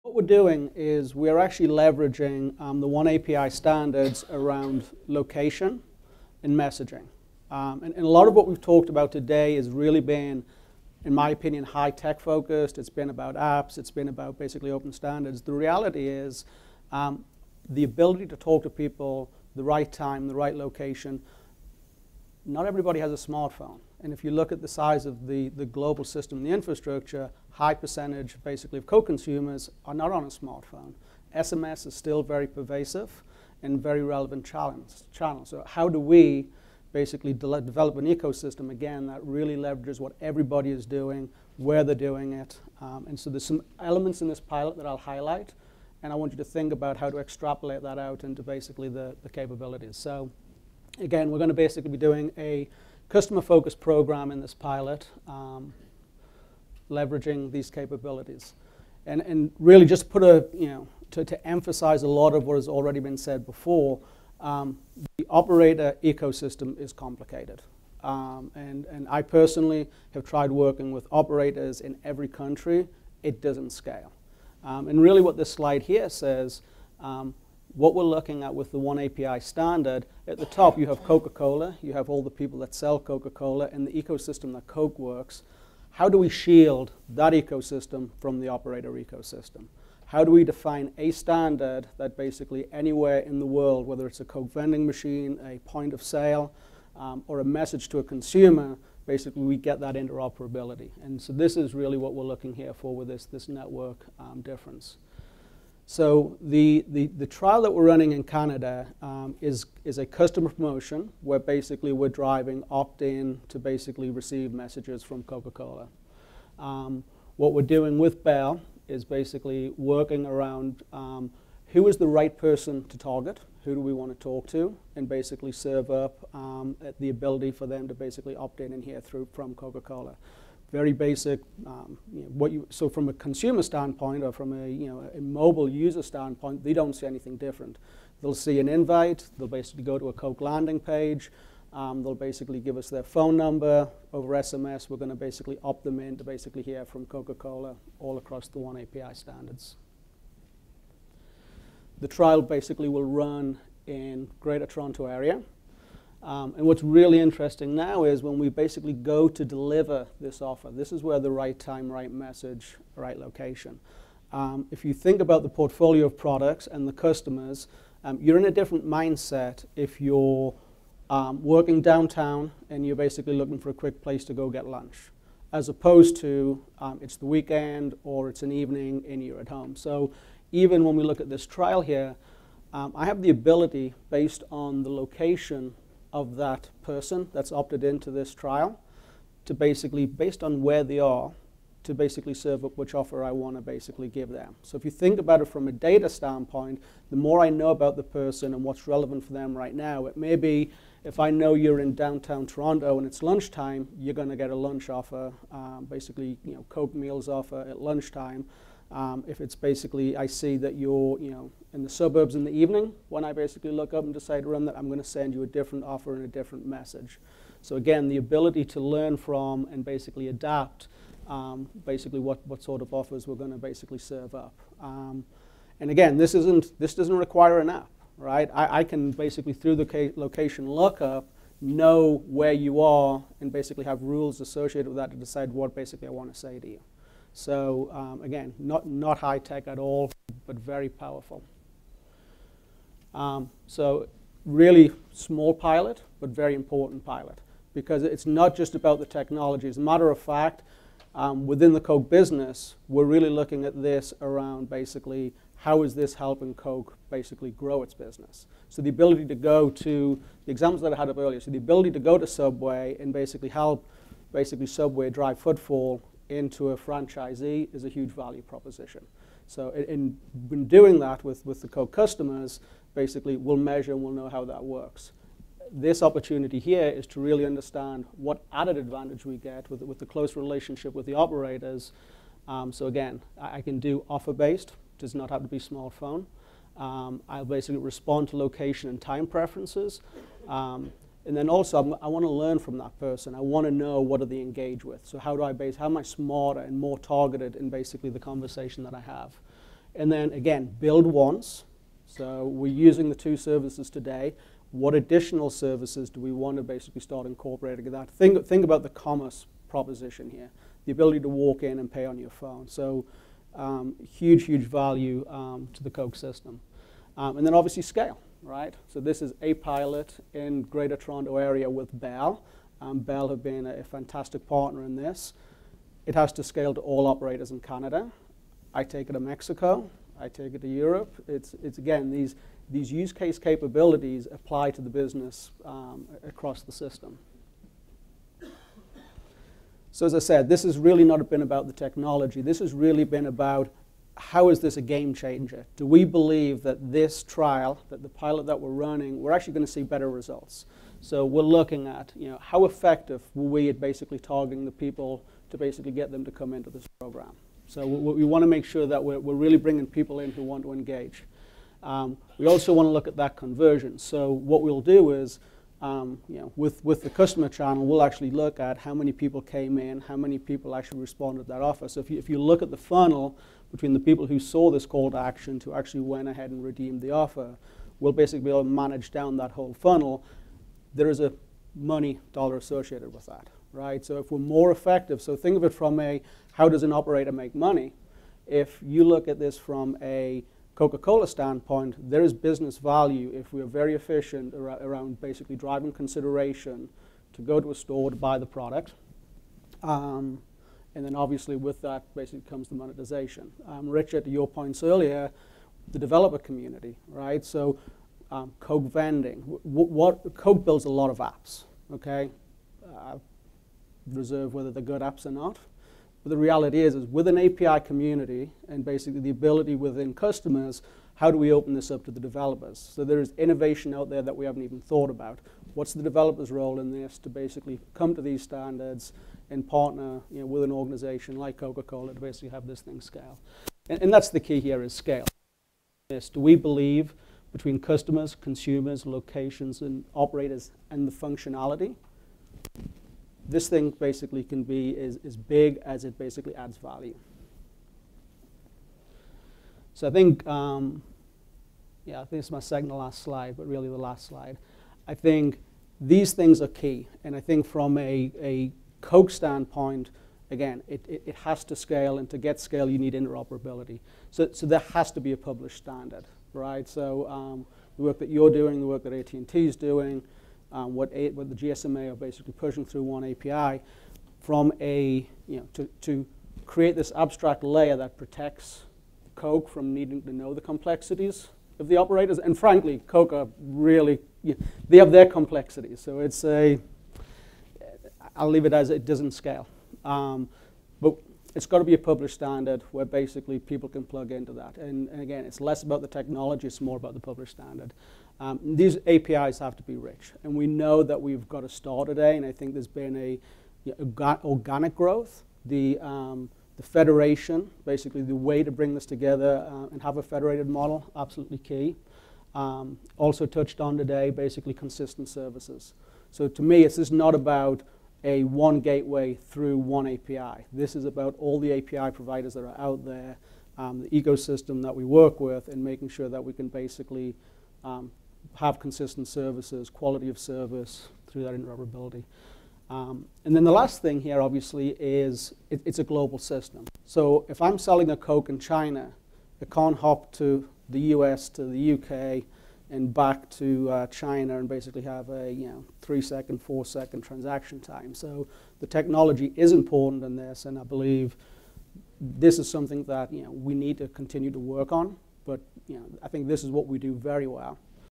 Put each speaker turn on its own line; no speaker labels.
What we're doing is we're actually leveraging the OneAPI standards around location and messaging. And a lot of what we've talked about today has really been, in my opinion, high-tech focused. It's been about apps. It's been about basically open standards. The reality is the ability to talk to people the right time, the right location. Not everybody has a smartphone. And if you look at the size of the global system, the infrastructure, high percentage basically of co-consumers are not on a smartphone. SMS is still very pervasive and very relevant channel. So how do we basically develop an ecosystem, again, that really leverages what everybody is doing, where they're doing it. And so there's some elements in this pilot that I'll highlight, and I want you to think about how to extrapolate that out into basically the capabilities. So again, we're going to basically be doing a customer-focused program in this pilot, leveraging these capabilities. And really just put to emphasize a lot of what has already been said before, the operator ecosystem is complicated. And I personally have tried working with operators in every country. It doesn't scale. And really what this slide here says, what we're looking at with the OneAPI standard, at the top you have Coca-Cola, you have all the people that sell Coca-Cola, and the ecosystem that Coke works. How do we shield that ecosystem from the operator ecosystem? How do we define a standard that basically anywhere in the world, whether it's a Coke vending machine, a point of sale, or a message to a consumer, basically we get that interoperability. And so this is really what we're looking here for with this network difference. So the trial that we're running in Canada is a customer promotion where basically we're driving opt-in to basically receive messages from Coca-Cola. What we're doing with Bell is basically working around who is the right person to target, who do we want to talk to, and basically serve up the ability for them to basically opt in and hear from Coca-Cola. Very basic. So from a consumer standpoint, or from a mobile user standpoint, they don't see anything different. They'll see an invite. They'll basically go to a Coke landing page. They'll basically give us their phone number over SMS. We're going to basically opt them in to basically hear from Coca-Cola all across the OneAPI standards. The trial basically will run in Greater Toronto area. And what's really interesting now is when we basically go to deliver this offer, this is where the right time, right message, right location. If you think about the portfolio of products and the customers, you're in a different mindset if you're working downtown and you're basically looking for a quick place to go get lunch, as opposed to it's the weekend or it's an evening and you're at home. So even when we look at this trial here, I have the ability, based on the location of that person that's opted into this trial, to basically, based on where they are, to basically serve up which offer I want to basically give them. So if you think about it from a data standpoint, the more I know about the person and what's relevant for them right now, it may be if I know you're in downtown Toronto and it's lunchtime, you're going to get a lunch offer, basically Coke meals offer at lunchtime. If it's basically, I see that you're in the suburbs in the evening, when I basically look up and decide to run that, I'm going to send you a different offer and a different message. So again, the ability to learn from and basically adapt basically what sort of offers we're going to basically serve up. And again, this doesn't require an app, right? I can basically, through the location lookup, know where you are and basically have rules associated with that to decide what basically I want to say to you. So again, not high tech at all, but very powerful. So really small pilot, but very important pilot, because it's not just about the technology. As a matter of fact, within the Coke business, we're really looking at this around basically how is this helping Coke basically grow its business. So the ability to go to, the examples that I had up earlier, so the ability to go to Subway and basically help Subway drive footfall into a franchisee is a huge value proposition. So in doing that with the Coke customers, basically we'll measure and we'll know how that works. This opportunity here is to really understand what added advantage we get with the close relationship with the operators. So again, I can do offer-based, does not have to be smartphone. I'll basically respond to location and time preferences. And then also, I want to learn from that person. I want to know what do they engage with. So how am I smarter and more targeted in basically the conversation that I have? And then again, build once. So we're using the 2 services today. What additional services do we want to basically start incorporating that? Think about the commerce proposition here, the ability to walk in and pay on your phone. So huge value to the Coke system. And then obviously scale, right? So this is a pilot in Greater Toronto area with Bell. Bell have been a fantastic partner in this. It has to scale to all operators in Canada. I take it to Mexico. I take it to Europe. It's again, these use case capabilities apply to the business across the system. So as I said, this has really not been about the technology. This has really been about how is this a game changer? Do we believe that this trial, that the pilot that we're running, we're actually going to see better results? So we're looking at, how effective were we at basically targeting the people to basically get them to come into this program? So we want to make sure that we're really bringing people in who want to engage. We also want to look at that conversion. So what we'll do is, with the customer channel, we'll actually look at how many people came in, how many people actually responded to that offer. So if you look at the funnel between the people who saw this call to action to actually went ahead and redeemed the offer, we'll basically be able to manage down that whole funnel. There is a money dollar associated with that, right? So if we're more effective, so think of it from a how does an operator make money? If you look at this from a Coca-Cola standpoint, there is business value if we are very efficient around basically driving consideration to go to a store to buy the product. And then obviously with that basically comes the monetization. Richard, to your points earlier, the developer community, right? So Coke vending. Coke builds a lot of apps, okay? Reserve whether they're good apps or not. But the reality is with an API community and basically the ability within customers, how do we open this up to the developers? So there is innovation out there that we haven't even thought about. What's the developer's role in this to basically come to these standards and partner with an organization like Coca-Cola to basically have this thing scale? And that's the key here is scale. Do we believe between customers, consumers, locations, and operators and the functionality, this thing basically can be as big as it basically adds value. So I think, I think it's my second to last slide, but really the last slide. I think these things are key. And I think from a Coke standpoint, again, it has to scale. And to get scale, you need interoperability. So there has to be a published standard, right? So the work that you're doing, the work that AT&T is doing, what the GSMA are basically pushing through OneAPI, from to create this abstract layer that protects Coke from needing to know the complexities of the operators. And frankly, Coca really, they have their complexities. So it's I'll leave it as it doesn't scale. But it's got to be a published standard where basically people can plug into that. And again, it's less about the technology, it's more about the published standard. These APIs have to be rich. And we know that we've got to start today, and I think there's been organic growth. The federation, basically the way to bring this together and have a federated model, absolutely key. Also touched on today, basically consistent services. So to me, this is not about a one gateway through one API. This is about all the API providers that are out there, the ecosystem that we work with, and making sure that we can basically have consistent services, quality of service through that interoperability. And then the last thing here, obviously, is it's a global system. So if I'm selling a Coke in China, it can't hop to the US, to the UK, and back to China and basically have a 3-second, 4-second transaction time. So the technology is important in this, and I believe this is something that we need to continue to work on. But I think this is what we do very well.